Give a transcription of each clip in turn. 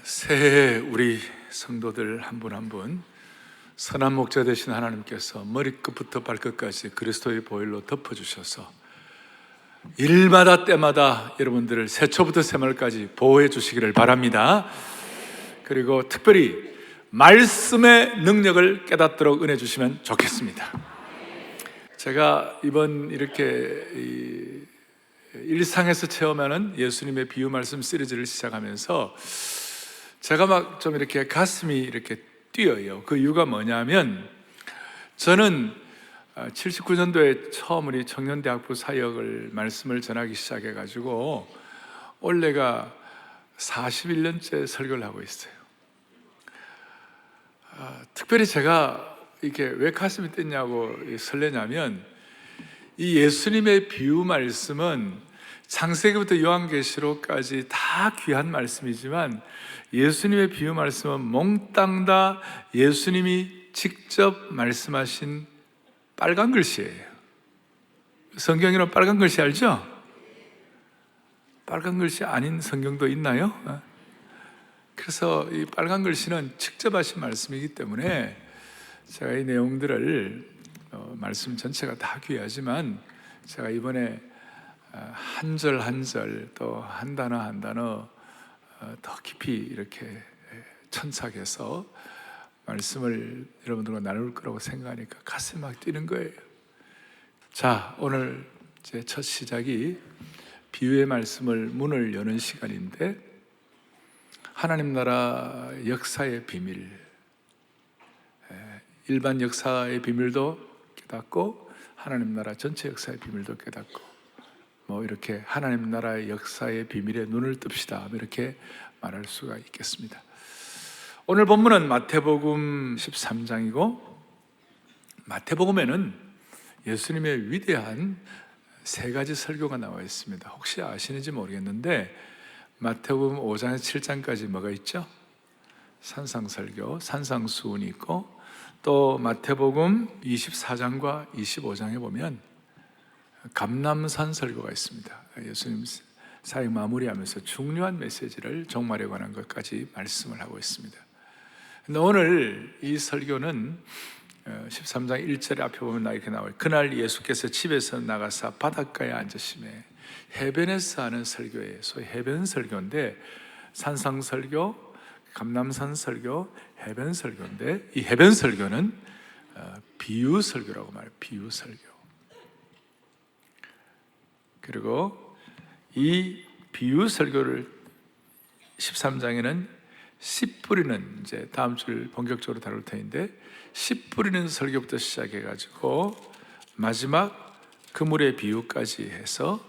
새해 우리 성도들 한 분 한 분 선한 목자 되신 하나님께서 머리끝부터 발끝까지 그리스도의 보혈로 덮어주셔서 일마다 때마다 여러분들을 새초부터 새말까지 보호해 주시기를 바랍니다. 그리고 특별히 말씀의 능력을 깨닫도록 은혜 주시면 좋겠습니다. 제가 이번 이렇게 일상에서 체험하는 예수님의 비유 말씀 시리즈를 시작하면서 제가 막 좀 이렇게 가슴이 이렇게 뛰어요. 그 이유가 뭐냐면, 저는 79년도에 처음 우리 청년대학부 사역을 말씀을 전하기 시작해가지고 올해가 41년째 설교를 하고 있어요. 특별히 제가 이게 왜 가슴이 뛰냐고 설레냐면, 이 예수님의 비유 말씀은 창세기부터 요한계시록까지 다 귀한 말씀이지만 예수님의 비유 말씀은 몽땅 다 예수님이 직접 말씀하신 빨간 글씨예요. 성경이란 빨간 글씨 알죠? 빨간 글씨 아닌 성경도 있나요? 그래서 이 빨간 글씨는 직접 하신 말씀이기 때문에 제가 이 내용들을 말씀 전체가 다 귀하지만 제가 이번에 한 절 한 절 또 한 단어 한 단어 더 깊이 이렇게 천착해서 말씀을 여러분들과 나눌 거라고 생각하니까 가슴이 막 뛰는 거예요. 자, 오늘 제 첫 시작이 비유의 말씀을 문을 여는 시간인데, 하나님 나라 역사의 비밀, 일반 역사의 비밀도 깨닫고 하나님 나라 전체 역사의 비밀도 깨닫고 이렇게 하나님 나라의 역사의 비밀에 눈을 뜹시다, 이렇게 말할 수가 있겠습니다. 오늘 본문은 마태복음 13장이고, 마태복음에는 예수님의 위대한 세 가지 설교가 나와 있습니다. 혹시 아시는지 모르겠는데 마태복음 5장에서 7장까지 뭐가 있죠? 산상설교, 산상수훈이 있고, 또 마태복음 24장과 25장에 보면 감람산 설교가 있습니다. 예수님 사역 마무리하면서 중요한 메시지를 종말에 관한 것까지 말씀을 하고 있습니다. 근데 오늘 이 설교는 13장 1절에 앞에 보면 이렇게 나와요. 그날 예수께서 집에서 나가사 바닷가에 앉으시매. 해변에서 하는 설교예요. 소위 해변 설교인데, 산상 설교, 감람산 설교, 해변 설교인데, 이 해변 설교는 비유 설교라고 말해요. 비유 설교. 그리고 이 비유 설교를 13장에는 씨 뿌리는, 이제 다음 주 본격적으로 다룰 터인데, 씨 뿌리는 설교부터 시작해가지고 마지막 그물의 비유까지 해서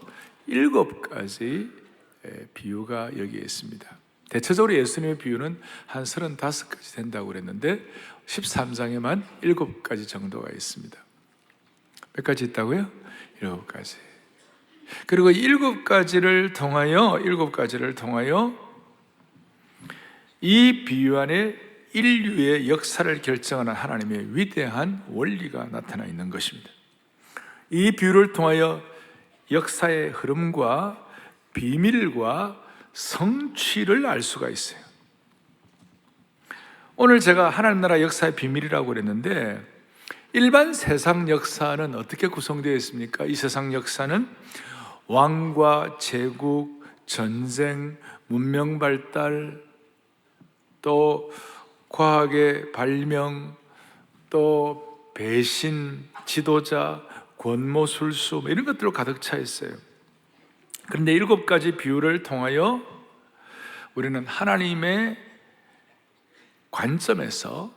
7가지 비유가 여기에 있습니다. 대체적으로 예수님의 비유는 한 35가지 된다고 그랬는데 13장에만 7가지 정도가 있습니다. 몇 가지 있다고요? 7가지. 그리고 7가지를 통하여 이 비유 안에 인류의 역사를 결정하는 하나님의 위대한 원리가 나타나 있는 것입니다. 이 비유를 통하여 역사의 흐름과 비밀과 성취를 알 수가 있어요. 오늘 제가 하나님 나라 역사의 비밀이라고 그랬는데, 일반 세상 역사는 어떻게 구성되어 있습니까? 이 세상 역사는 왕과 제국, 전쟁, 문명 발달, 또 과학의 발명, 또 배신, 지도자, 권모술수, 이런 것들로 가득 차 있어요. 그런데 7가지 비유를 통하여 우리는 하나님의 관점에서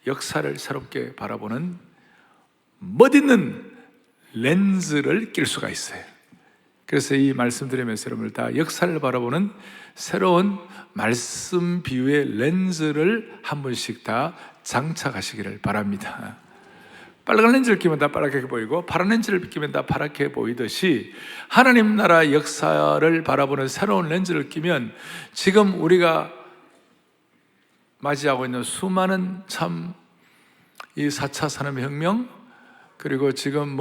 역사를 새롭게 바라보는 멋있는 렌즈를 낄 수가 있어요. 그래서 이 말씀 드리면서 여러분들 다 역사를 바라보는 새로운 말씀 비유의 렌즈를 한 번씩 다 장착하시기를 바랍니다. 빨간 렌즈를 끼면 다 빨갛게 보이고 파란 렌즈를 끼면 다 파랗게 보이듯이, 하나님 나라 역사를 바라보는 새로운 렌즈를 끼면 지금 우리가 맞이하고 있는 수많은 참 이 4차 산업혁명, 그리고 지금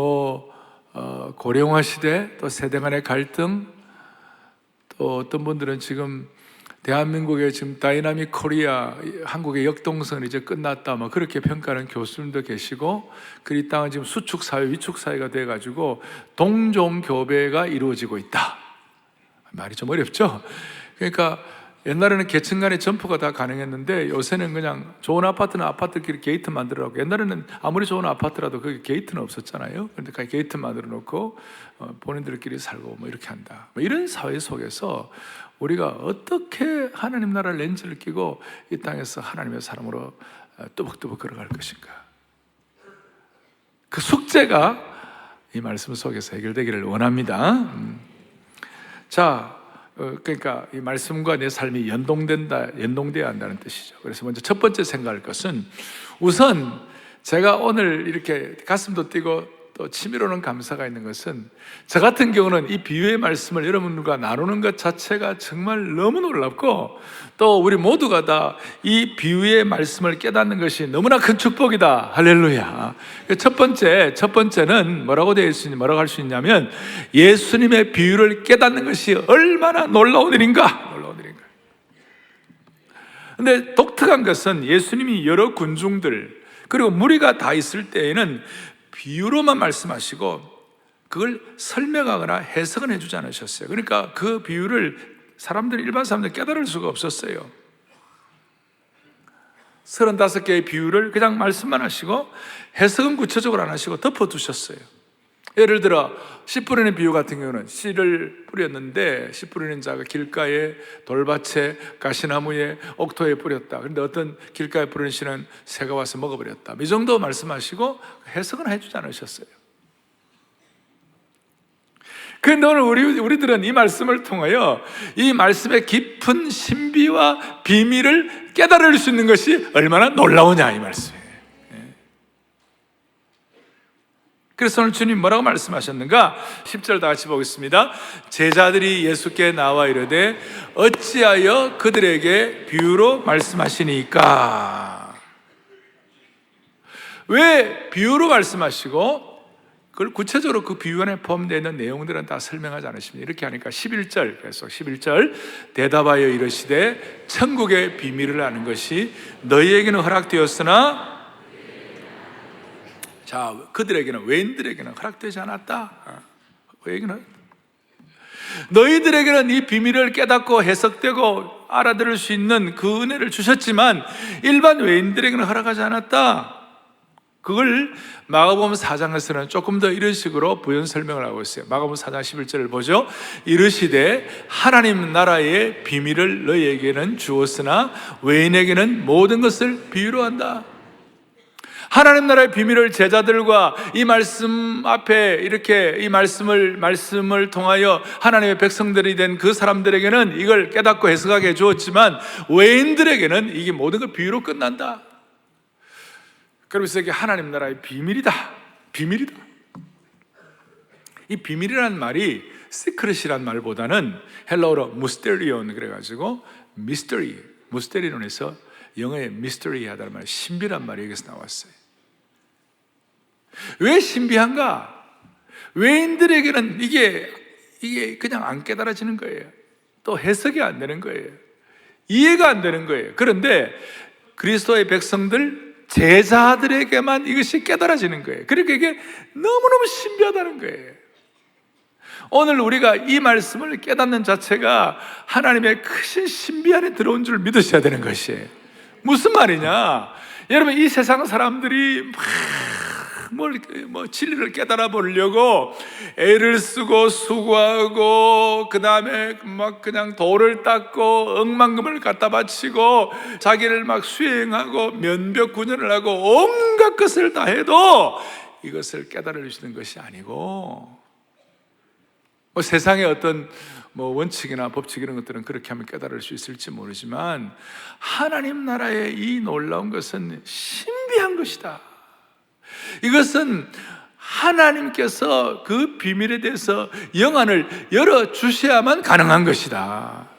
고령화 시대, 또 세대 간의 갈등, 또 어떤 분들은 지금 대한민국의 지금 다이나믹 코리아, 한국의 역동성은 이제 끝났다, 뭐 그렇게 평가하는 교수님도 계시고, 그리 땅은 지금 수축 사회, 위축 사회가 돼가지고 동종 교배가 이루어지고 있다. 말이 좀 어렵죠? 그러니까 옛날에는 계층 간의 점프가 다 가능했는데 요새는 그냥 좋은 아파트는 아파트끼리 게이트 만들어놓고, 옛날에는 아무리 좋은 아파트라도 거기 게이트는 없었잖아요. 그런데 그냥 게이트 만들어 놓고 본인들끼리 살고 뭐 이렇게 한다. 뭐 이런 사회 속에서 우리가 어떻게 하나님 나라 렌즈를 끼고 이 땅에서 하나님의 사람으로 뚜벅뚜벅 걸어갈 것인가? 그 숙제가 이 말씀 속에서 해결되기를 원합니다. 자, 그러니까 이 말씀과 내 삶이 연동돼야 한다는 뜻이죠. 그래서 먼저 첫 번째 생각할 것은, 우선 제가 오늘 이렇게 가슴도 뛰고 또 치밀어오는 감사가 있는 것은, 저 같은 경우는 이 비유의 말씀을 여러분과 나누는 것 자체가 정말 너무 놀랍고, 또 우리 모두가 다 이 비유의 말씀을 깨닫는 것이 너무나 큰 축복이다. 할렐루야. 첫 번째는 뭐라고 할 수 있냐면, 예수님의 비유를 깨닫는 것이 얼마나 놀라운 일인가. 근데 독특한 것은, 예수님이 여러 군중들 그리고 무리가 다 있을 때에는 비유로만 말씀하시고 그걸 설명하거나 해석은 해주지 않으셨어요. 그러니까 그 비유를 일반 사람들이 깨달을 수가 없었어요. 35개의 비유를 그냥 말씀만 하시고 해석은 구체적으로 안 하시고 덮어두셨어요. 예를 들어 씨 뿌리는 비유 같은 경우는, 씨를 뿌렸는데 씨 뿌리는 자가 길가에, 돌밭에, 가시나무에, 옥토에 뿌렸다. 그런데 어떤 길가에 뿌리는 씨는 새가 와서 먹어버렸다. 이 정도 말씀하시고 해석은 해주지 않으셨어요. 그런데 오늘 우리들은 이 말씀을 통하여 이 말씀의 깊은 신비와 비밀을 깨달을 수 있는 것이 얼마나 놀라우냐, 이 말씀이에요. 그래서 오늘 주님 뭐라고 말씀하셨는가? 10절 다 같이 보겠습니다. 제자들이 예수께 나와 이르되 어찌하여 그들에게 비유로 말씀하시니까? 왜 비유로 말씀하시고 그걸 구체적으로 그 비유 안에 포함되어 있는 내용들은 다 설명하지 않으십니다. 이렇게 하니까 11절, 계속 11절, 대답하여 이르시되 천국의 비밀을 아는 것이 너희에게는 허락되었으나, 자, 그들에게는, 외인들에게는 허락되지 않았다. 너희들에게는 이 비밀을 깨닫고 해석되고 알아들을 수 있는 그 은혜를 주셨지만 일반 외인들에게는 허락하지 않았다. 그걸 마가복음 4장에서는 조금 더 이런 식으로 부연 설명을 하고 있어요. 마가복음 4장 11절을 보죠. 이르시되 하나님 나라의 비밀을 너희에게는 주었으나 외인에게는 모든 것을 비유로 한다. 하나님 나라의 비밀을 제자들과 이 말씀 앞에 이렇게 이 말씀을 통하여 하나님의 백성들이 된 그 사람들에게는 이걸 깨닫고 해석하게 해주었지만, 외인들에게는 이게 모든 걸 비유로 끝난다. 그러면서 이게 하나님 나라의 비밀이다. 이 비밀이라는 말이 시크릿이라는 말보다는 헬라어로 무스테리온, 그래가지고 무스테리론에서 영어의 미스터리 하다는 말, 신비란 말이 여기서 나왔어요. 왜 신비한가? 외인들에게는 이게 그냥 안 깨달아지는 거예요. 또 해석이 안 되는 거예요. 이해가 안 되는 거예요. 그런데 그리스도의 백성들, 제자들에게만 이것이 깨달아지는 거예요. 그러니까 이게 너무너무 신비하다는 거예요. 오늘 우리가 이 말씀을 깨닫는 자체가 하나님의 크신 신비 안에 들어온 줄 믿으셔야 되는 것이에요. 무슨 말이냐? 여러분, 이 세상 사람들이 진리를 깨달아 보려고 애를 쓰고 수고하고, 그 다음에 그냥 돌을 닦고 억만금을 갖다 바치고 자기를 수행하고 면벽 군연을 하고 온갖 것을 다 해도 이것을 깨달을 수 있는 것이 아니고, 세상의 어떤 원칙이나 법칙 이런 것들은 그렇게 하면 깨달을 수 있을지 모르지만, 하나님 나라의 이 놀라운 것은 신비한 것이다. 이것은 하나님께서 그 비밀에 대해서 영안을 열어주셔야만 가능한 것이다.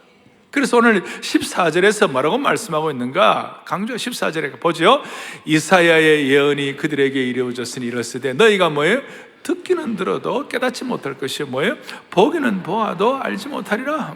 그래서 오늘 14절에서 뭐라고 말씀하고 있는가? 강조 14절에 보죠. 이사야의 예언이 그들에게 이루어졌으니 이르시되 너희가 뭐예요? 듣기는 들어도 깨닫지 못할 것이 뭐예요? 보기는 보아도 알지 못하리라.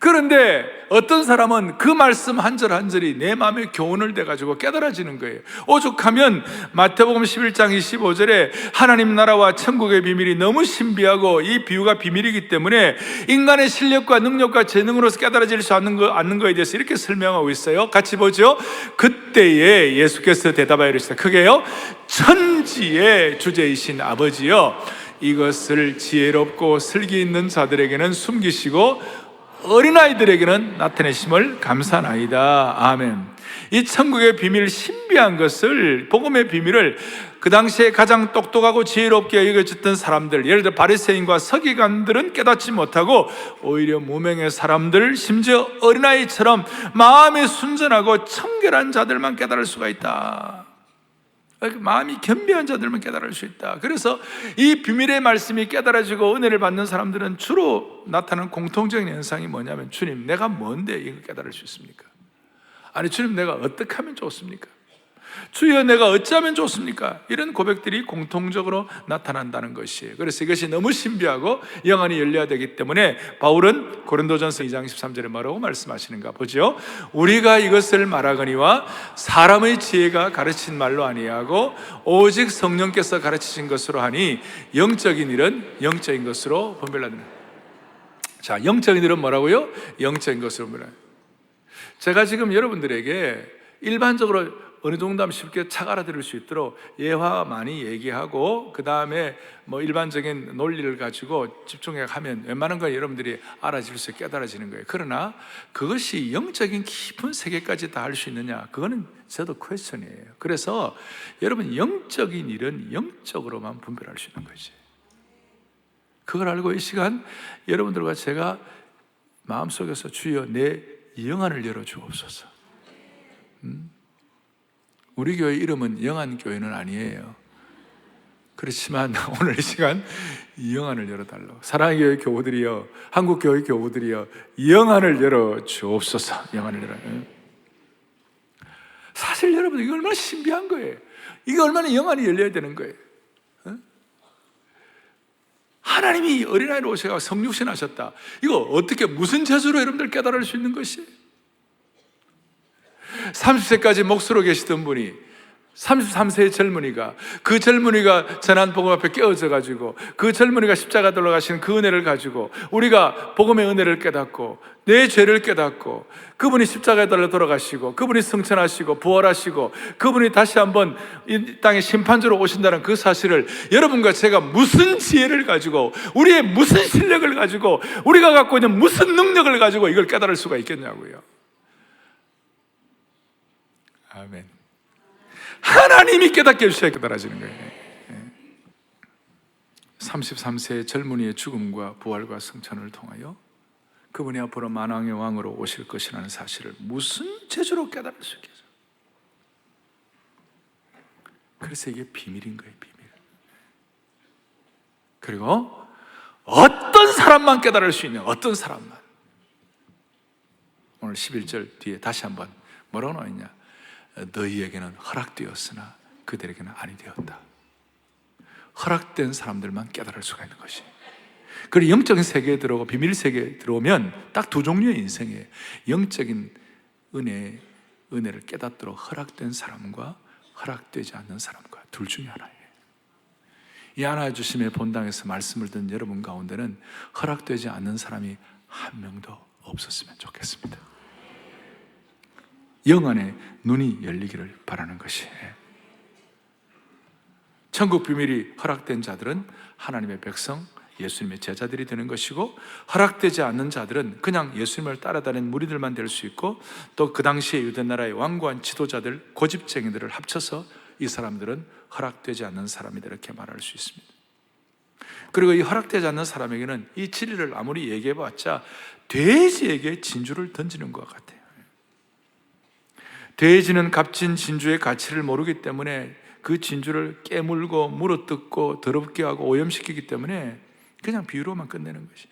그런데 어떤 사람은 그 말씀 한 절 한 절이 내 마음에 교훈을 돼가지고 깨달아지는 거예요. 오죽하면 마태복음 11장 25절에 하나님 나라와 천국의 비밀이 너무 신비하고 이 비유가 비밀이기 때문에 인간의 실력과 능력과 재능으로서 깨달아질 수 않는 거에 대해서 이렇게 설명하고 있어요. 같이 보죠. 그때에 예수께서 대답하여 이르시되 크게요, 천지의 주제이신 아버지여, 이것을 지혜롭고 슬기 있는 자들에게는 숨기시고 어린아이들에게는 나타내심을 감사나이다. 아멘. 이 천국의 비밀, 신비한 것을, 복음의 비밀을 그 당시에 가장 똑똑하고 지혜롭게 여겨졌던 사람들, 예를 들어 바리새인과 서기관들은 깨닫지 못하고 오히려 무명의 사람들, 심지어 어린아이처럼 마음이 순전하고 청결한 자들만 깨달을 수가 있다. 마음이 겸비한 자들만 깨달을 수 있다. 그래서 이 비밀의 말씀이 깨달아지고 은혜를 받는 사람들은 주로 나타나는 공통적인 현상이 뭐냐면, 주님 내가 뭔데 이걸 깨달을 수 있습니까? 아니 주님 내가 어떻게 하면 좋습니까? 주여 내가 어찌하면 좋습니까? 이런 고백들이 공통적으로 나타난다는 것이에요. 그래서 이것이 너무 신비하고 영안이 열려야 되기 때문에 바울은 고린도전서 2장 13절에 뭐라고 말씀하시는가 보죠. 우리가 이것을 말하거니와 사람의 지혜가 가르친 말로 아니하고 오직 성령께서 가르치신 것으로 하니 영적인 일은 영적인 것으로 분별하는. 자, 영적인 일은 뭐라고요? 영적인 것으로 분별하는. 제가 지금 여러분들에게 일반적으로 어느 정도 하면 쉽게 착 알아들을 수 있도록 예화 많이 얘기하고 그 다음에 뭐 일반적인 논리를 가지고 집중해 하면 웬만한 거 여러분들이 알아질 수 있게 깨달아지는 거예요. 그러나 그것이 영적인 깊은 세계까지 다 할 수 있느냐, 그거는 저도 퀘스천이에요. 그래서 여러분, 영적인 일은 영적으로만 분별할 수 있는 거지. 그걸 알고 이 시간 여러분들과 제가 마음속에서 주여 내 영안을 열어주옵소서. 우리 교회 이름은 영안교회는 아니에요. 그렇지만 오늘 이 시간 영안을 열어달라고. 사랑의 교회 교우들이여, 한국교회 교우들이여, 영안을 열어주옵소서. 영안을 열어. 사실 여러분 이거 얼마나 신비한 거예요. 이게 얼마나 영안이 열려야 되는 거예요. 하나님이 어린아이로 오셔서 성육신 하셨다. 이거 어떻게, 무슨 재주로 여러분들 깨달을 수 있는 것이에요? 30세까지 목수로 계시던 분이 33세의 젊은이가, 그 젊은이가 전한 복음 앞에 깨어져 가지고 그 젊은이가 십자가 돌아가신 그 은혜를 가지고 우리가 복음의 은혜를 깨닫고 내 죄를 깨닫고 그분이 십자가에 달려 돌아가시고 그분이 승천하시고 부활하시고 그분이 다시 한번 이 땅에 심판주로 오신다는 그 사실을 여러분과 제가 무슨 지혜를 가지고, 우리의 무슨 실력을 가지고, 우리가 갖고 있는 무슨 능력을 가지고 이걸 깨달을 수가 있겠냐고요. 아멘. 하나님이 깨닫게 해주셔야 깨달아지는 거예요. 33세의 젊은이의 죽음과 부활과 승천을 통하여 그분이 앞으로 만왕의 왕으로 오실 것이라는 사실을 무슨 재주로 깨달을 수 있겠어요? 그래서 이게 비밀인 거예요, 비밀. 그리고 어떤 사람만 깨달을 수 있는, 어떤 사람만. 오늘 11절 뒤에 다시 한번 뭐라고 나와있냐? 너희에게는 허락되었으나 그들에게는 아니 되었다. 허락된 사람들만 깨달을 수가 있는 것이. 그리고 영적인 세계에 들어오고 비밀 세계에 들어오면 딱 두 종류의 인생이에요. 영적인 은혜를 깨닫도록 허락된 사람과 허락되지 않는 사람과 둘 중에 하나예요. 이 하나의 주심의 본당에서 말씀을 듣는 여러분 가운데는 허락되지 않는 사람이 한 명도 없었으면 좋겠습니다. 영안의 눈이 열리기를 바라는 것이에요. 천국 비밀이 허락된 자들은 하나님의 백성, 예수님의 제자들이 되는 것이고, 허락되지 않는 자들은 그냥 예수님을 따라다니는 무리들만 될 수 있고, 또 그 당시에 유대 나라의 완고한 지도자들, 고집쟁이들을 합쳐서 이 사람들은 허락되지 않는 사람이다, 이렇게 말할 수 있습니다. 그리고 이 허락되지 않는 사람에게는 이 진리를 아무리 얘기해봤자 돼지에게 진주를 던지는 것 같아요. 돼지는 값진 진주의 가치를 모르기 때문에 그 진주를 깨물고 물어뜯고 더럽게 하고 오염시키기 때문에 그냥 비유로만 끝내는 것이.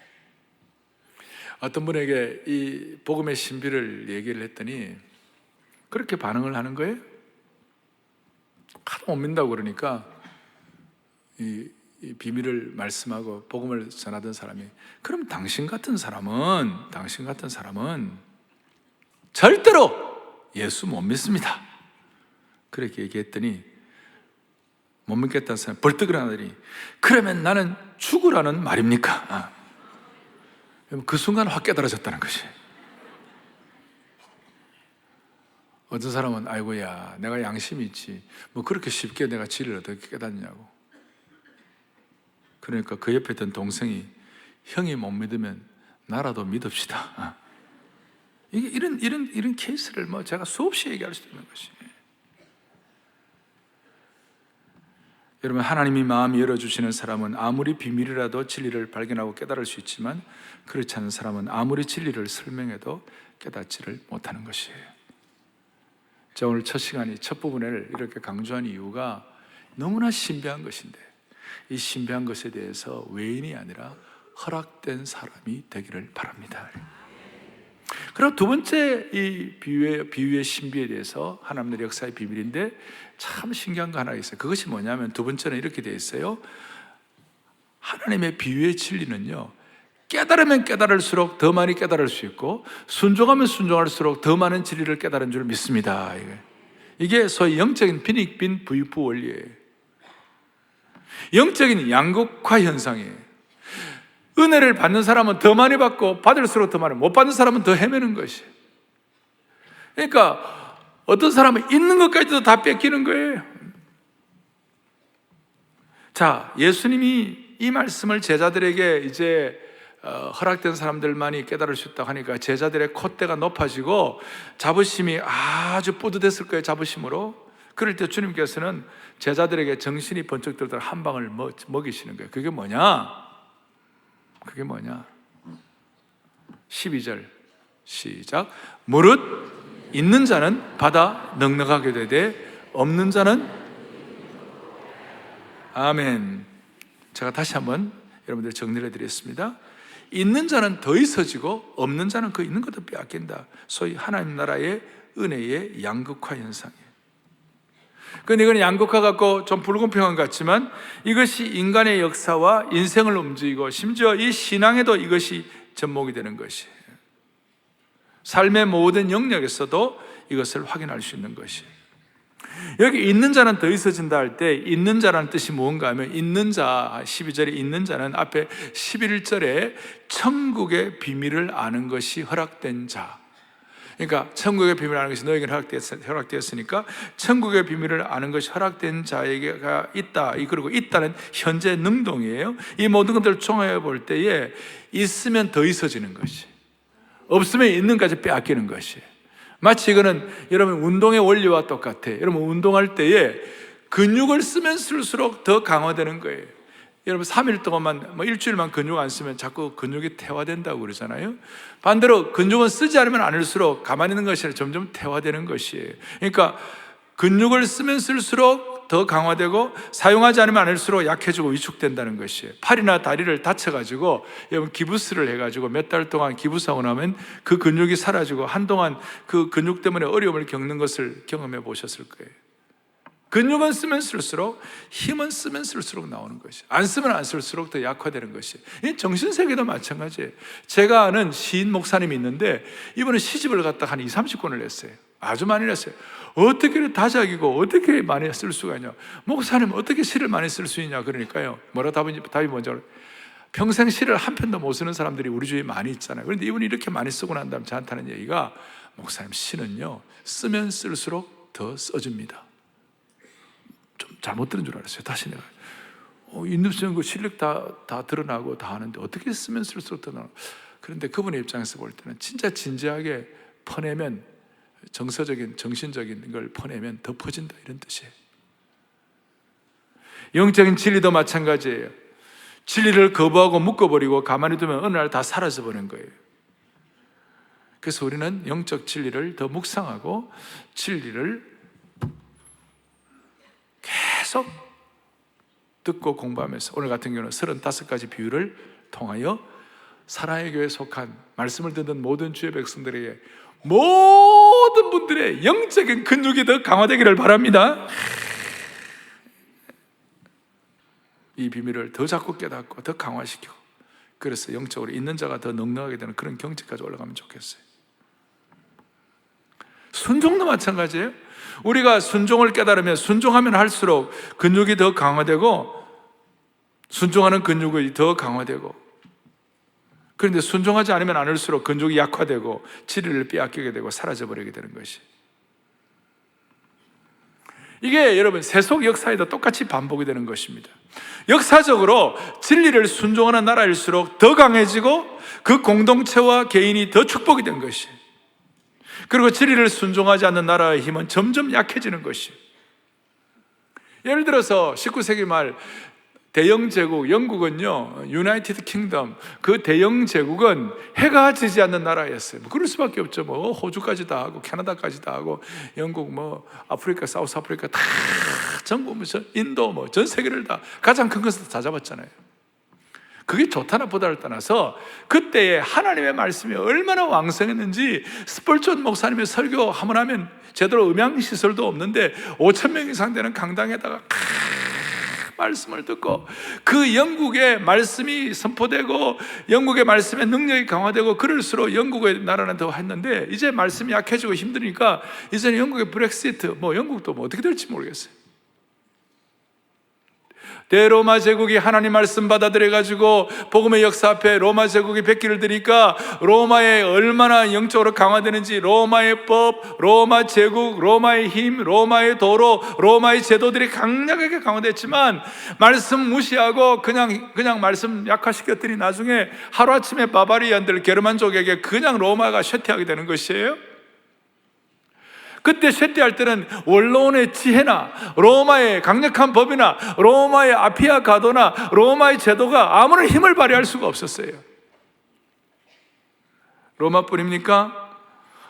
어떤 분에게 이 복음의 신비를 얘기를 했더니 그렇게 반응을 하는 거예요. 하도 못 믿는다고 그러니까 이 이 비밀을 말씀하고 복음을 전하던 사람이, 그럼 당신 같은 사람은 절대로 예수 못 믿습니다. 그렇게 얘기했더니 못 믿겠다는 사람이 벌떡 일어나더니, 그러면 나는 죽으라는 말입니까? 그 순간 확 깨달아졌다는 것이. 어떤 사람은 아이고야 내가 양심이 있지 뭐 그렇게 쉽게 내가 진리를 어떻게 깨닫냐고. 그러니까 그 옆에 있던 동생이, 형이 못 믿으면 나라도 믿읍시다. 이게 이런 케이스를 뭐 제가 수없이 얘기할 수 있는 것이. 여러분, 하나님이 마음 열어주시는 사람은 아무리 비밀이라도 진리를 발견하고 깨달을 수 있지만, 그렇지 않은 사람은 아무리 진리를 설명해도 깨닫지를 못하는 것이에요. 자, 오늘 첫 시간이, 첫 부분을 이렇게 강조한 이유가 너무나 신비한 것인데, 이 신비한 것에 대해서 외인이 아니라 허락된 사람이 되기를 바랍니다. 그리고 두 번째, 이 비유의 신비에 대해서, 하나님의 역사의 비밀인데 참 신기한 거 하나 있어요. 그것이 뭐냐면, 두 번째는 이렇게 되어 있어요. 하나님의 비유의 진리는요, 깨달으면 깨달을수록 더 많이 깨달을 수 있고, 순종하면 순종할수록 더 많은 진리를 깨달은 줄 믿습니다. 이게 소위 영적인 빈익빈 부익부 원리예요. 영적인 양극화 현상이에요. 은혜를 받는 사람은 더 많이 받고, 받을수록 더 많이, 못 받는 사람은 더 헤매는 것이. 그러니까 어떤 사람은 있는 것까지도 다 뺏기는 거예요. 자, 예수님이 이 말씀을 제자들에게 이제 허락된 사람들만이 깨달을 수 있다고 하니까 제자들의 콧대가 높아지고 자부심이 아주 뿌듯했을 거예요. 자부심으로. 그럴 때 주님께서는 제자들에게 정신이 번쩍 들도록 한 방을 먹이시는 거예요. 그게 뭐냐? 12절 시작. 무릇 있는 자는 받아 넉넉하게 되되 없는 자는, 아멘. 제가 다시 한번 여러분들 정리를 해드리겠습니다. 있는 자는 더 있어지고 없는 자는 그 있는 것도 빼앗긴다. 소위 하나님 나라의 은혜의 양극화 현상이에요. 그런데 이건 양극화 같고 좀 불공평한 것 같지만, 이것이 인간의 역사와 인생을 움직이고 심지어 이 신앙에도 이것이 접목이 되는 것이에요. 삶의 모든 영역에서도 이것을 확인할 수 있는 것이에요. 여기 있는 자는 더 있어진다 할 때, 있는 자라는 뜻이 뭔가 하면, 있는 자, 12절에 있는 자는 앞에 11절에 천국의 비밀을 아는 것이 허락된 자. 그러니까 천국의 비밀을 아는 것이 너에게는 허락되었으니까 천국의 비밀을 아는 것이 허락된 자에게가 있다. 그리고 있다는 현재 능동이에요. 이 모든 것들을 총합해 볼 때에 있으면 더 있어지는 것이, 없으면 있는 것까지 빼앗기는 것이. 마치 이거는 여러분 운동의 원리와 똑같아요. 여러분 운동할 때에 근육을 쓰면 쓸수록 더 강화되는 거예요. 여러분 3일 동안만, 일주일만 근육 안 쓰면 자꾸 근육이 퇴화된다고 그러잖아요. 반대로 근육은 쓰지 않으면 않을수록 가만히 있는 것이 아니라 점점 퇴화되는 것이에요. 그러니까 근육을 쓰면 쓸수록 더 강화되고, 사용하지 않으면 않을수록 약해지고 위축된다는 것이에요. 팔이나 다리를 다쳐가지고 여러분 기부스를 해가지고 몇 달 동안 기부스하고 나면 그 근육이 사라지고 한동안 그 근육 때문에 어려움을 겪는 것을 경험해 보셨을 거예요. 근육은 쓰면 쓸수록, 힘은 쓰면 쓸수록 나오는 것이, 안 쓰면 안 쓸수록 더 약화되는 것이. 이 정신세계도 마찬가지예요. 제가 아는 시인 목사님이 있는데 이분은 시집을 갖다 한 20, 30권을 냈어요. 아주 많이 냈어요. 어떻게 다작이고 어떻게 많이 쓸 수가 있냐, 목사님 어떻게 시를 많이 쓸 수 있냐 그러니까요, 뭐라 답이 먼저, 평생 시를 한 편도 못 쓰는 사람들이 우리 주위에 많이 있잖아요. 그런데 이분이 이렇게 많이 쓰고 난 다음 저한테 하는 얘기가, 목사님 시는요 쓰면 쓸수록 더 써집니다. 좀 잘못 들은 줄 알았어요. 다시 내가 있는 쓰는 거 실력 다 드러나고 다 하는데 어떻게 쓰면 쓸수록 더 나와. 그런데 그분의 입장에서 볼 때는 진짜 진지하게 퍼내면, 정서적인 정신적인 걸 퍼내면 더 퍼진다, 이런 뜻이에요. 영적인 진리도 마찬가지예요. 진리를 거부하고 묶어버리고 가만히 두면 어느 날 다 사라져 버리는 거예요. 그래서 우리는 영적 진리를 더 묵상하고 진리를 계속 듣고 공부하면서, 오늘 같은 경우는 35가지 비유를 통하여 사랑의 교회에 속한 말씀을 듣는 모든 주의 백성들에게, 모든 분들의 영적인 근육이 더 강화되기를 바랍니다. 이 비밀을 더 자꾸 깨닫고 더 강화시키고, 그래서 영적으로 있는 자가 더 넉넉하게 되는 그런 경지까지 올라가면 좋겠어요. 순종도 마찬가지예요. 우리가 순종을 깨달으면, 순종하면 할수록 근육이 더 강화되고, 순종하는 근육이 더 강화되고, 그런데 순종하지 않으면 않을수록 근육이 약화되고 진리를 빼앗기게 되고 사라져버리게 되는 것이, 이게 여러분 세속 역사에도 똑같이 반복이 되는 것입니다. 역사적으로 진리를 순종하는 나라일수록 더 강해지고 그 공동체와 개인이 더 축복이 된 것이, 그리고 진리를 순종하지 않는 나라의 힘은 점점 약해지는 것이. 예를 들어서 19세기 말 대영 제국 영국은요, 유나이티드 킹덤, 그 대영 제국은 해가 지지 않는 나라였어요. 그럴 수밖에 없죠. 호주까지 다 하고 캐나다까지 다 하고 영국 아프리카, 사우스 아프리카 다 전부 인도 전 세계를 다 가장 큰 것을 다 잡았잖아요. 그게 좋다 나쁘다를 떠나서 그때의 하나님의 말씀이 얼마나 왕성했는지, 스펄전 목사님의 설교 한번 하면 제대로 음향시설도 없는데 5,000명 이상 되는 강당에다가 말씀을 듣고 그 영국의 말씀이 선포되고 영국의 말씀의 능력이 강화되고, 그럴수록 영국의 나라는 더 했는데, 이제 말씀이 약해지고 힘드니까 이제는 영국의 브렉시트, 영국도 어떻게 될지 모르겠어요. 대로마 제국이 하나님 말씀 받아들여가지고 복음의 역사 앞에 로마 제국이 백기를 드니까 로마에 얼마나 영적으로 강화되는지, 로마의 법, 로마 제국, 로마의 힘, 로마의 도로, 로마의 제도들이 강력하게 강화됐지만 말씀 무시하고 그냥 말씀 약화시켰더니 나중에 하루아침에 바바리안들, 게르만족에게 그냥 로마가 쇠퇴하게 되는 것이에요. 그때 쇠퇴할 때는 원로원의 지혜나 로마의 강력한 법이나 로마의 아피아 가도나 로마의 제도가 아무런 힘을 발휘할 수가 없었어요. 로마뿐입니까?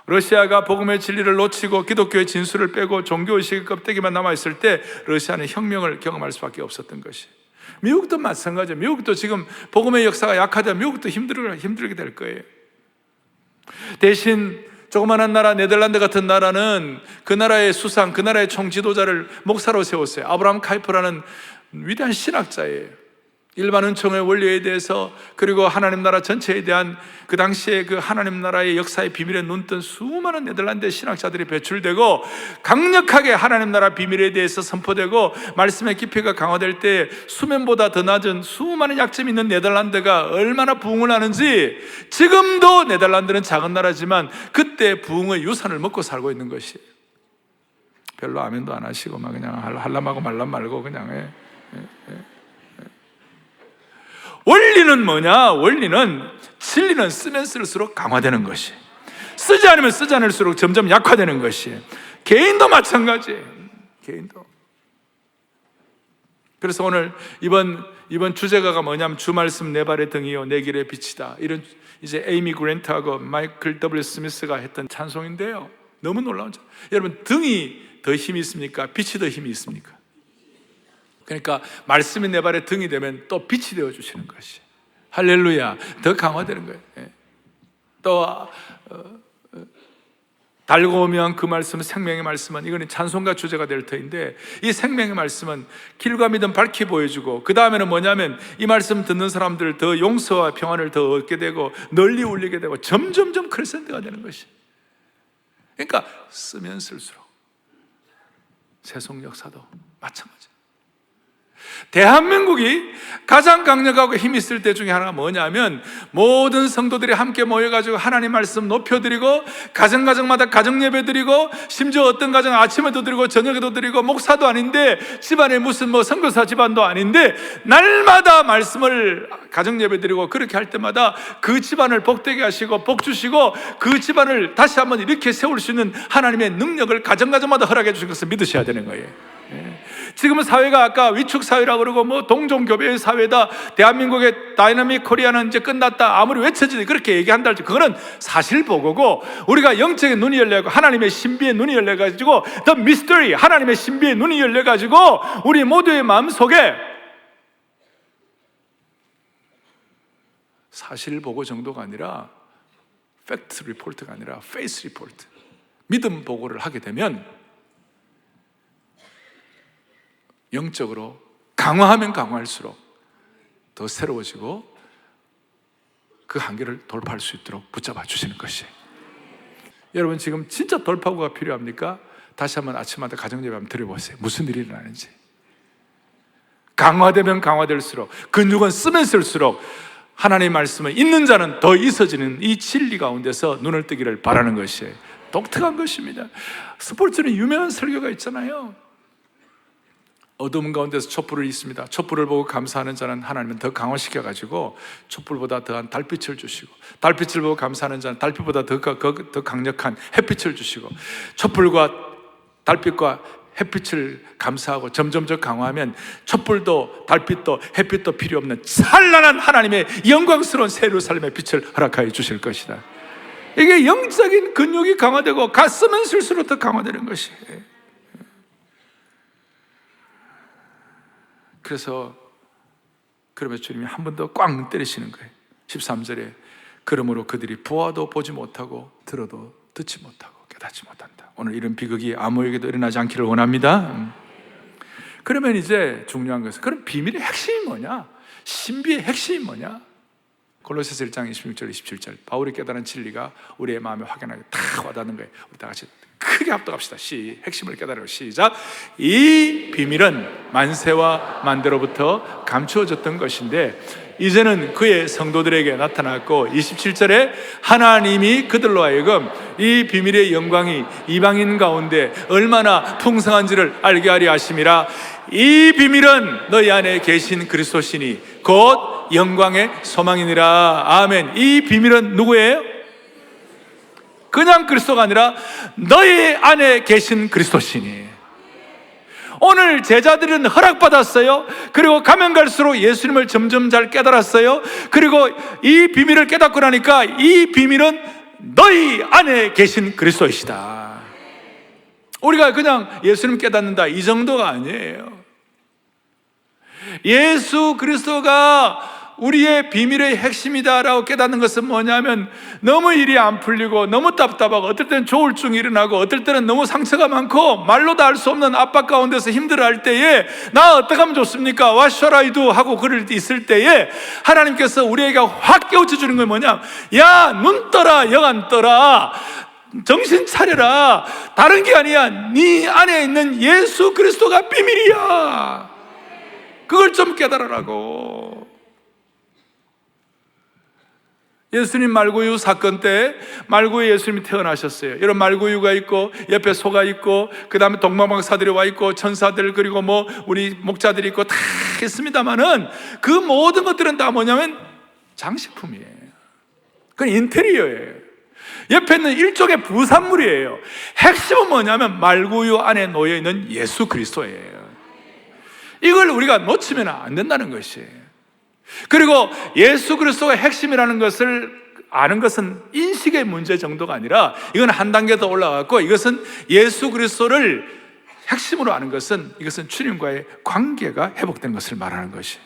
러시아가 복음의 진리를 놓치고 기독교의 진수를 빼고 종교의식의 껍데기만 남아있을 때 러시아는 혁명을 경험할 수밖에 없었던 것이. 미국도 마찬가지예요. 미국도 지금 복음의 역사가 약하다, 미국도 힘들게 될 거예요. 대신 조그마한 나라 네덜란드 같은 나라는 그 나라의 수상, 그 나라의 총지도자를 목사로 세웠어요. 아브라함 카이프라는 위대한 신학자예요. 일반 은총의 원리에 대해서, 그리고 하나님 나라 전체에 대한 그 당시에 그 하나님 나라의 역사의 비밀에 눈뜬 수많은 네덜란드의 신학자들이 배출되고 강력하게 하나님 나라 비밀에 대해서 선포되고 말씀의 깊이가 강화될 때 수면보다 더 낮은 수많은 약점이 있는 네덜란드가 얼마나 부흥을 하는지, 지금도 네덜란드는 작은 나라지만 그때 부흥의 유산을 먹고 살고 있는 것이에요. 별로 아멘도 안 하시고 그냥 할람하고 말람 말고 그냥 원리는 뭐냐? 원리는 진리는 쓰면 쓸수록 강화되는 것이, 쓰지 않으면 쓰지 않을수록 점점 약화되는 것이. 개인도 마찬가지예요. 개인도. 그래서 오늘 이번 주제가가 뭐냐면 주 말씀 내 발의 등이요 내 길의 빛이다. 이런 이제 에이미 그랜트하고 마이클 W 스미스가 했던 찬송인데요. 너무 놀라운 찬송. 여러분, 등이 더 힘이 있습니까? 빛이 더 힘이 있습니까? 그러니까 말씀이 내 발에 등이 되면 또 빛이 되어 주시는 것이, 할렐루야, 더 강화되는 거예요. 또 달고 오면 그 말씀은 생명의 말씀은, 이거는 찬송가 주제가 될 터인데, 이 생명의 말씀은 길과 믿음 밝히 보여주고, 그 다음에는 뭐냐면 이 말씀 듣는 사람들 더 용서와 평안을 더 얻게 되고 널리 울리게 되고 점점점 크레센트가 되는 것이. 그러니까 쓰면 쓸수록. 세속 역사도 마찬가지. 대한민국이 가장 강력하고 힘이 있을 때 중에 하나가 뭐냐면, 모든 성도들이 함께 모여가지고 하나님 말씀 높여드리고, 가정마다 가정 예배 드리고, 심지어 어떤 가정 아침에도 드리고 저녁에도 드리고, 목사도 아닌데 집안에 무슨 선교사 집안도 아닌데 날마다 말씀을 가정 예배 드리고, 그렇게 할 때마다 그 집안을 복되게 하시고 복 주시고 그 집안을 다시 한번 이렇게 세울 수 있는 하나님의 능력을 가정마다 허락해 주신 것을 믿으셔야 되는 거예요. 지금은 사회가 아까 위축 사회라고 그러고 동종교배의 사회다, 대한민국의 다이나믹 코리아는 이제 끝났다, 아무리 외쳐지지 그렇게 얘기한다 할지 그거는 사실 보고고, 우리가 영적인 눈이 열려고 하나님의 신비의 눈이 열려가지고 The Mystery, 하나님의 신비의 눈이 열려가지고 우리 모두의 마음속에 사실 보고 정도가 아니라 팩트 리포트가 아니라 페이스 리포트, 믿음 보고를 하게 되면 영적으로 강화하면 강화할수록 더 새로워지고 그 한계를 돌파할 수 있도록 붙잡아 주시는 것이에요. 여러분 지금 진짜 돌파구가 필요합니까? 다시 한번 아침마다 가정예배 한번 드려보세요. 무슨 일이 일어나는지. 강화되면 강화될수록, 근육은 쓰면 쓸수록 하나님의 말씀은 있는 자는 더 있어지는 이 진리 가운데서 눈을 뜨기를 바라는 것이에요. 독특한 것입니다. 스포츠는 유명한 설교가 있잖아요. 어두움 가운데서 촛불을 있습니다. 촛불을 보고 감사하는 자는 하나님은 더 강화시켜가지고 촛불보다 더한 달빛을 주시고, 달빛을 보고 감사하는 자는 달빛보다 더 강력한 햇빛을 주시고, 촛불과 달빛과 햇빛을 감사하고 점점점 강화하면 촛불도 달빛도 햇빛도 필요 없는 찬란한 하나님의 영광스러운 새 예루살렘의 빛을 허락하여 주실 것이다. 이게 영적인 근육이 강화되고 갔으면 쓸수록 더 강화되는 것이에요. 그래서 그러면 주님이 한 번 더 꽝 때리시는 거예요. 13절에 그러므로 그들이 보아도 보지 못하고 들어도 듣지 못하고 깨닫지 못한다. 오늘 이런 비극이 아무에게도 일어나지 않기를 원합니다. 그러면 이제 중요한 것은, 그럼 비밀의 핵심이 뭐냐? 신비의 핵심이 뭐냐? 골로새서 1장 26절 27절 바울이 깨달은 진리가 우리의 마음에 확연하게 다 와닿는 거예요. 우리 다 같이 크게 합독합시다. 핵심을 깨달으러 시작. 이 비밀은 만세와 만대로부터 감추어졌던 것인데 이제는 그의 성도들에게 나타났고, 27절에 하나님이 그들로 하여금 이 비밀의 영광이 이방인 가운데 얼마나 풍성한지를 알게 하려 하심이라. 이 비밀은 너희 안에 계신 그리스도시니 곧 영광의 소망이니라. 아멘. 이 비밀은 누구예요? 그냥 그리스도가 아니라 너희 안에 계신 그리스도시니. 오늘 제자들은 허락받았어요. 그리고 가면 갈수록 예수님을 점점 잘 깨달았어요. 그리고 이 비밀을 깨닫고 나니까 이 비밀은 너희 안에 계신 그리스도이시다. 우리가 그냥 예수님 깨닫는다 이 정도가 아니에요. 예수 그리스도가 우리의 비밀의 핵심이다라고 깨닫는 것은 뭐냐면, 너무 일이 안 풀리고 너무 답답하고 어떨 때는 조울증이 일어나고 어떨 때는 너무 상처가 많고 말로 다 할 수 없는 압박 가운데서 힘들어할 때에 나 어떻게 하면 좋습니까? What shall I do? 하고 그럴 때 있을 때에 하나님께서 우리에게 확 깨우쳐 주는 건 뭐냐? 야, 눈 떠라, 영안 떠라, 정신 차려라. 다른 게 아니야. 네 안에 있는 예수 그리스도가 비밀이야. 그걸 좀 깨달으라고. 예수님 말구유 사건 때 말구유 예수님이 태어나셨어요. 이런 말구유가 있고 옆에 소가 있고 그 다음에 동방박사들이 와 있고 천사들 그리고 뭐 우리 목자들이 있고 다 있습니다만은 그 모든 것들은 다 뭐냐면 장식품이에요. 그건 인테리어예요. 옆에 있는 일종의 부산물이에요. 핵심은 뭐냐면 말구유 안에 놓여있는 예수 그리스도예요. 이걸 우리가 놓치면 안 된다는 것이에요. 그리고 예수 그리스도가 핵심이라는 것을 아는 것은 인식의 문제 정도가 아니라 이건 한 단계 더 올라갔고, 이것은 예수 그리스도를 핵심으로 아는 것은 이것은 주님과의 관계가 회복된 것을 말하는 것이에요.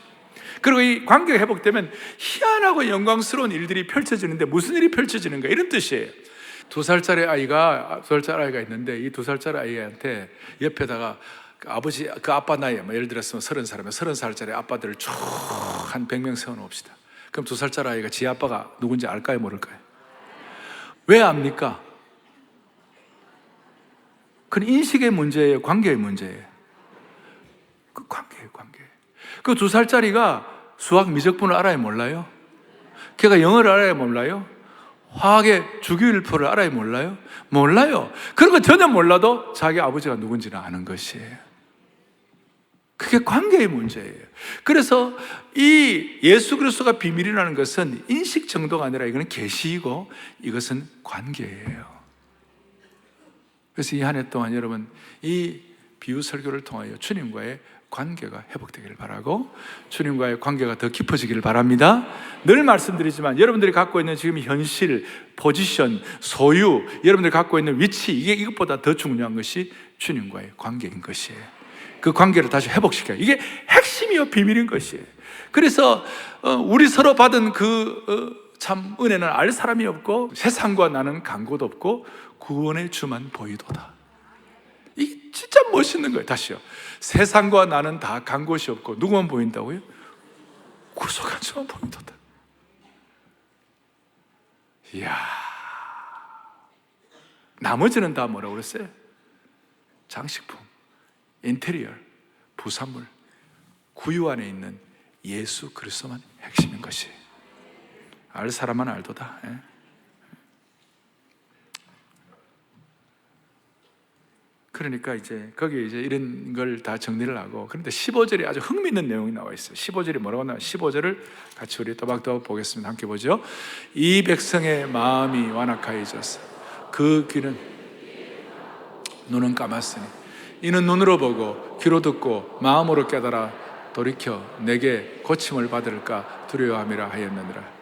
그리고 이 관계가 회복되면 희한하고 영광스러운 일들이 펼쳐지는데, 무슨 일이 펼쳐지는가 이런 뜻이에요. 2살짜리 아이가 있는데 이 2살짜리 아이한테 옆에다가 아버지, 그 아빠 나이, 예를 들었으면 30살이면 30살짜리 아빠들을 쭉 한 100명 세워놓읍시다. 그럼 2살짜리 아이가 지 아빠가 누군지 알까요, 모를까요? 왜 압니까? 그건 인식의 문제예요, 관계의 문제예요. 그 관계예요, 관계. 그 2살짜리가 수학 미적분을 알아요, 몰라요? 걔가 영어를 알아요, 몰라요? 화학의 주기율표를 알아요, 몰라요? 몰라요. 그런 거 전혀 몰라도 자기 아버지가 누군지는 아는 것이에요. 그게 관계의 문제예요. 그래서 이 예수 그리스도가 비밀이라는 것은 인식 정도가 아니라 이거는 계시이고 이것은 관계예요. 그래서 이 한 해 동안 여러분 이 비유 설교를 통하여 주님과의 관계가 회복되기를 바라고 주님과의 관계가 더 깊어지기를 바랍니다. 늘 말씀드리지만 여러분들이 갖고 있는 지금 현실, 포지션, 소유, 여러분들이 갖고 있는 위치, 이것보다 더 중요한 것이 주님과의 관계인 것이에요. 그 관계를 다시 회복시켜요. 이게 핵심이요 비밀인 것이에요. 그래서 우리 서로 받은 참 은혜는 알 사람이 없고 세상과 나는 간 곳 없고 구원의 주만 보이도다. 이 진짜 멋있는 거예요. 다시요. 세상과 나는 다 간 곳이 없고 누구만 보인다고요? 구속한 자만 보인다. 이야, 나머지는 다 뭐라고 그랬어요? 장식품, 인테리어, 부산물, 구유 안에 있는 예수 그리스도만 핵심인 것이. 알 사람은 알도다. 예? 그러니까 이제 거기에 이제 이런 걸 다 정리를 하고, 그런데 15절에 아주 흥미있는 내용이 나와 있어요. 15절이 뭐라고 나와요? 15절을 같이 우리 또박또박 보겠습니다. 함께 보죠. 이 백성의 마음이 완악하여졌어. 그 귀는 눈은 감았으니 이는 눈으로 보고 귀로 듣고 마음으로 깨달아 돌이켜 내게 고침을 받을까 두려워함이라 하였느니라.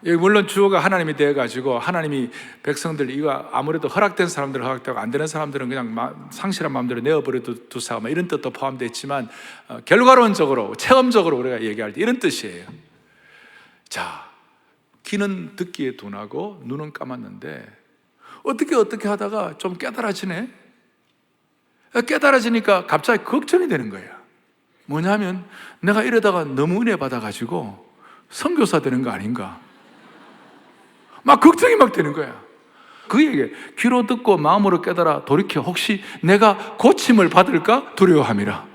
여기 물론 주어가 하나님이 되어가지고 하나님이 백성들, 이거 아무래도 허락된 사람들은 허락되고 안 되는 사람들은 그냥 상실한 마음대로 내어버려도 두사, 이런 뜻도 포함되어 있지만 결과론적으로 체험적으로 우리가 얘기할 때 이런 뜻이에요. 자, 귀는 듣기에 둔하고 눈은 감았는데 어떻게 하다가 좀 깨달아지네. 깨달아지니까 갑자기 걱정이 되는 거예요. 뭐냐면 내가 이러다가 너무 은혜 받아가지고 선교사 되는 거 아닌가, 막 걱정이 막 되는 거야. 그에게 귀로 듣고 마음으로 깨달아 돌이켜 혹시 내가 고침을 받을까 두려워함이라.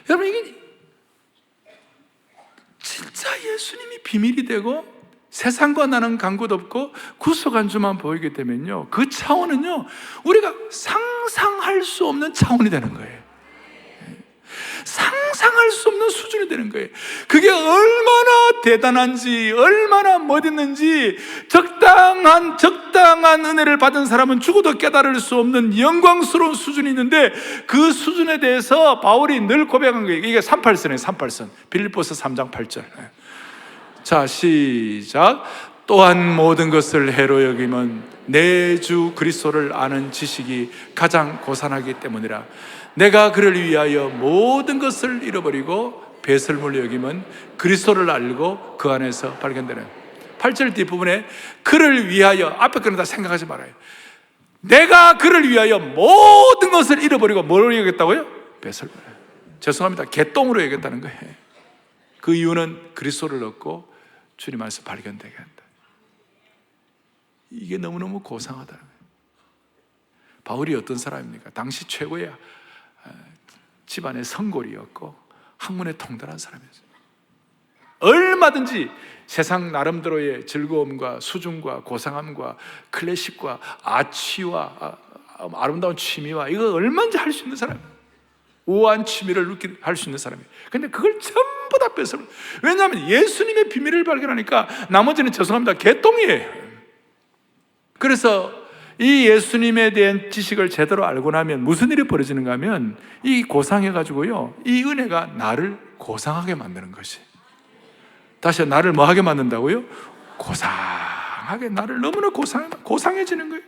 여러분, 이게 진짜 예수님이 비밀이 되고 세상과 나는 간 곳 없고 구속한 주만 보이게 되면요, 그 차원은요 우리가 상상할 수 없는 차원이 되는 거예요. 상상할 수 없는 수준이 되는 거예요. 그게 얼마나 대단한지, 얼마나 멋있는지, 적당한 은혜를 받은 사람은 죽어도 깨달을 수 없는 영광스러운 수준이 있는데, 그 수준에 대해서 바울이 늘 고백한 거예요. 이게 38선이에요. 38선. 빌립보서 3장 8절. 자, 시작. 또한 모든 것을 해로 여김은 내 주 그리스도를 아는 지식이 가장 고산하기 때문이라. 내가 그를 위하여 모든 것을 잃어버리고 배설물로 여김은 그리스도를 알고 그 안에서 발견되는. 8절 뒷부분에 그를 위하여, 앞에 거는 다 생각하지 말아요. 내가 그를 위하여 모든 것을 잃어버리고 뭐로 여겼다고요? 배설물. 죄송합니다, 개똥으로 여겼다는 거예요. 그 이유는 그리스도를 얻고 주님 안에서 발견되게 한다. 이게 너무너무 고상하다는 거예요. 바울이 어떤 사람입니까? 당시 최고의 집안의 성골이었고 학문에 통달한 사람이었어요. 얼마든지 세상 나름대로의 즐거움과 수준과 고상함과 클래식과 아치와 아름다운 취미와 이거 얼마든지 할 수 있는 사람이에요. 우아한 취미를 할 수 있는 사람이에요. 근데 그걸 전부 다 뺏어. 왜냐하면 예수님의 비밀을 발견하니까 나머지는 죄송합니다, 개똥이에요. 그래서 이 예수님에 대한 지식을 제대로 알고 나면 무슨 일이 벌어지는가 하면, 이 고상해가지고요, 이 은혜가 나를 고상하게 만드는 것이. 다시 나를 뭐하게 만든다고요? 고상하게, 나를 너무나 고상해지는 거예요.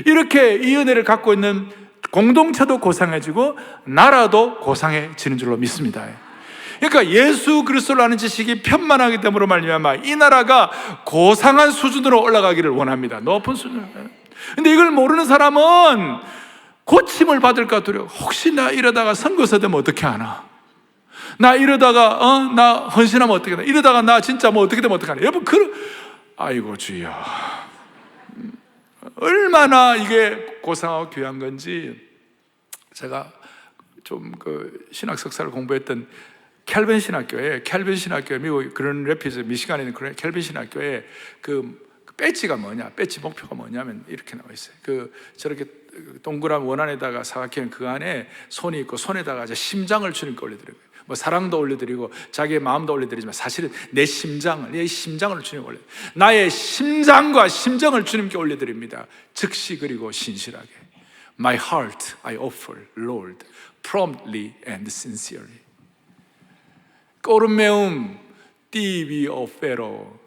이렇게 이 은혜를 갖고 있는 공동체도 고상해지고 나라도 고상해지는 줄로 믿습니다. 그러니까 예수 그리스도를 아는 지식이 편만하기 때문에 말미암아 이 나라가 고상한 수준으로 올라가기를 원합니다. 높은 수준. 근데 이걸 모르는 사람은 고침을 받을까 두려워. 혹시 나 이러다가 선거사 되면 어떻게 하나? 나 이러다가 나 헌신하면 어떻게 하나? 이러다가 나 진짜 뭐 어떻게 되면 어떻게 하나? 여러분, 아이고 주여, 얼마나 이게 고상하고 귀한 건지. 제가 좀 신학 석사를 공부했던 캘빈 신학교에 미국 그런 래피드 미시간에 있는 그런 캘빈 신학교에 그 배지가 뭐냐, 배지 목표가 뭐냐면 이렇게 나와 있어요. 저렇게 동그란 원안에다가 사각형 그 안에 손이 있고 손에다가 이제 심장을 주님께 올려드리고, 뭐 사랑도 올려드리고 자기의 마음도 올려드리지만 사실은 내 심장을 주님께 올려, 나의 심장과 심정을 주님께 올려드립니다. 즉시 그리고 신실하게. My heart I offer, Lord, promptly and sincerely. Corum tibi offero,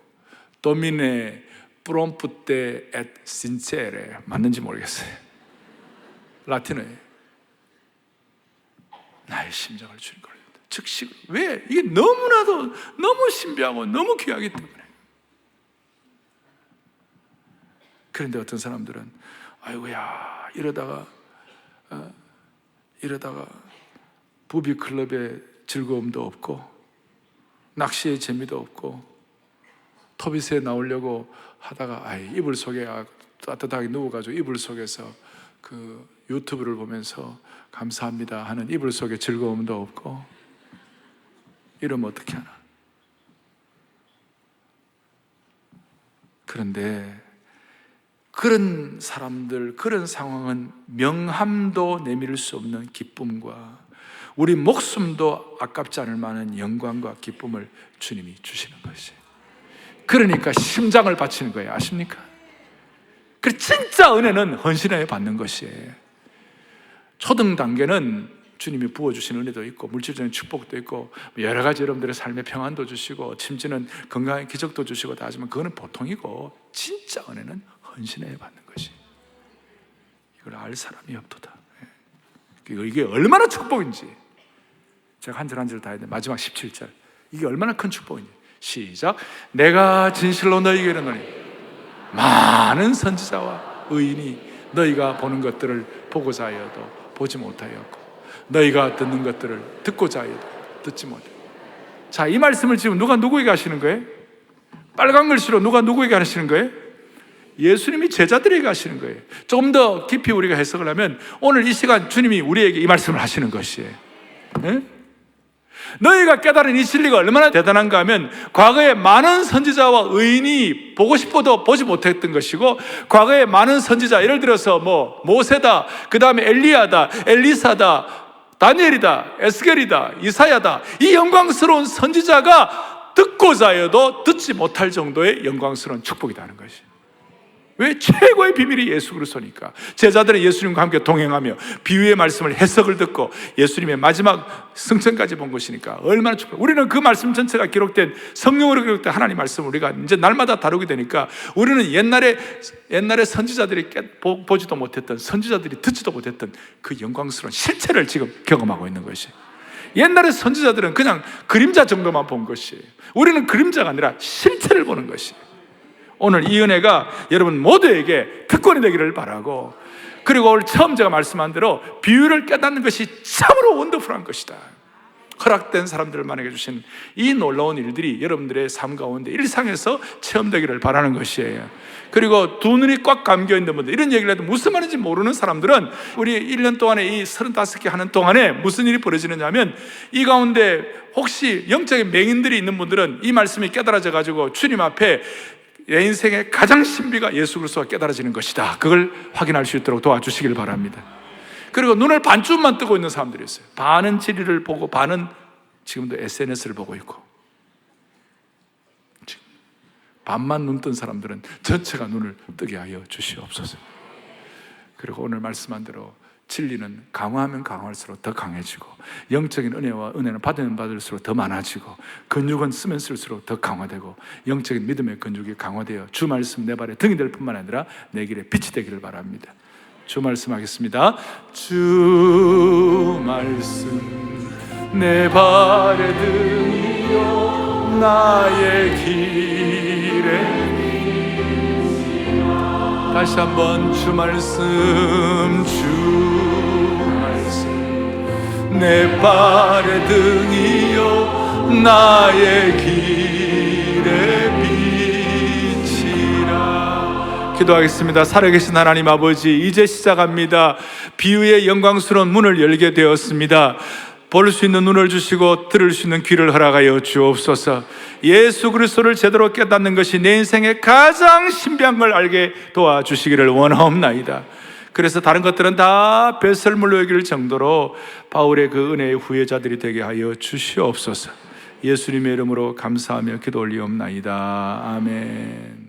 domine prompte et sincere. 맞는지 모르겠어요. 라틴어에 나의 심장을 주님께 올립니다. 즉시. 왜? 이게 너무나도 너무 신비하고 너무 귀하기 때문에. 그런데 어떤 사람들은 아이고야, 이러다가 부비클럽의 즐거움도 없고 낚시의 재미도 없고 토빗에 나오려고 하다가 이불 속에 따뜻하게 누워가지고 이불 속에서 그 유튜브를 보면서 감사합니다 하는 이불 속에 즐거움도 없고, 이러면 어떻게 하나? 그런데 그런 사람들, 그런 상황은 명함도 내밀 수 없는 기쁨과 우리 목숨도 아깝지 않을 만한 영광과 기쁨을 주님이 주시는 것이에요. 그러니까 심장을 바치는 거예요. 아십니까? 그 진짜 은혜는 헌신하여 받는 것이에요. 초등 단계는 주님이 부어주신 은혜도 있고 물질적인 축복도 있고 여러 가지 여러분들의 삶의 평안도 주시고 심지어는 건강의 기적도 주시고 다 하지만 그거는 보통이고, 진짜 은혜는 헌신하여 받는 것이, 이걸 알 사람이 없도다. 이게 얼마나 축복인지 제가 한 절 한 절 다 해야 돼. 마지막 17절, 이게 얼마나 큰 축복인지. 시작. 내가 진실로 너희에게 이르노니 많은 선지자와 의인이 너희가 보는 것들을 보고자 하여도 보지 못하였고 너희가 듣는 것들을 듣고자 하여도 듣지 못하였고. 자, 이 말씀을 지금 누가 누구에게 하시는 거예요? 빨간 글씨로 누가 누구에게 하시는 거예요? 예수님이 제자들에게 하시는 거예요. 조금 더 깊이 우리가 해석을 하면 오늘 이 시간 주님이 우리에게 이 말씀을 하시는 것이에요. 네? 너희가 깨달은 이 진리가 얼마나 대단한가 하면 과거에 많은 선지자와 의인이 보고 싶어도 보지 못했던 것이고, 과거에 많은 선지자, 예를 들어서 모세다, 그 다음에 엘리야다, 엘리사다, 다니엘이다, 에스겔이다, 이사야다, 이 영광스러운 선지자가 듣고자 해도 듣지 못할 정도의 영광스러운 축복이라는 것이. 왜? 최고의 비밀이 예수 그리스도니까. 제자들은 예수님과 함께 동행하며 비유의 말씀을 해석을 듣고 예수님의 마지막 승천까지 본 것이니까 얼마나 축복. 우리는 그 말씀 전체가 기록된, 성령으로 기록된 하나님 말씀을 우리가 이제 날마다 다루게 되니까 우리는 옛날에 선지자들이 보지도 못했던, 선지자들이 듣지도 못했던 그 영광스러운 실체를 지금 경험하고 있는 것이. 옛날에 선지자들은 그냥 그림자 정도만 본 것이에요. 우리는 그림자가 아니라 실체를 보는 것이에요. 오늘 이 은혜가 여러분 모두에게 특권이 되기를 바라고, 그리고 오늘 처음 제가 말씀한 대로 비유를 깨닫는 것이 참으로 원더풀한 것이다. 허락된 사람들만에게 주신 이 놀라운 일들이 여러분들의 삶 가운데 일상에서 체험되기를 바라는 것이에요. 그리고 두 눈이 꽉 감겨 있는 분들, 이런 얘기를 해도 무슨 말인지 모르는 사람들은 우리 1년 동안에 이 35개 하는 동안에 무슨 일이 벌어지느냐 하면, 이 가운데 혹시 영적인 맹인들이 있는 분들은 이 말씀이 깨달아져 가지고 주님 앞에 내 인생의 가장 신비가 예수 그리스도가 깨달아지는 것이다, 그걸 확인할 수 있도록 도와주시길 바랍니다. 그리고 눈을 반쯤만 뜨고 있는 사람들이 있어요. 반은 진리를 보고 반은 지금도 SNS를 보고 있고, 반만 눈 뜬 사람들은 전체가 눈을 뜨게 하여 주시옵소서. 그리고 오늘 말씀한 대로 진리는 강화하면 강화할수록 더 강해지고, 영적인 은혜와 은혜는 받으면 받을수록 더 많아지고, 근육은 쓰면 쓸수록 더 강화되고, 영적인 믿음의 근육이 강화되어 주 말씀 내 발에 등이 될 뿐만 아니라 내 길에 빛이 되기를 바랍니다. 주 말씀 하겠습니다. 주 말씀 내 발에 등이요 나의 길에. 다시 한번 주 말씀 내 발의 등이요 나의 길에 비치라. 기도하겠습니다. 살아계신 하나님 아버지, 이제 시작합니다. 비유의 영광스러운 문을 열게 되었습니다. 볼 수 있는 눈을 주시고 들을 수 있는 귀를 허락하여 주옵소서. 예수 그리스도를 제대로 깨닫는 것이 내 인생의 가장 신비한 걸 알게 도와주시기를 원하옵나이다. 그래서 다른 것들은 다 배설물로 여길 정도로 바울의 그 은혜의 후예자들이 되게 하여 주시옵소서. 예수님의 이름으로 감사하며 기도 올리옵나이다. 아멘.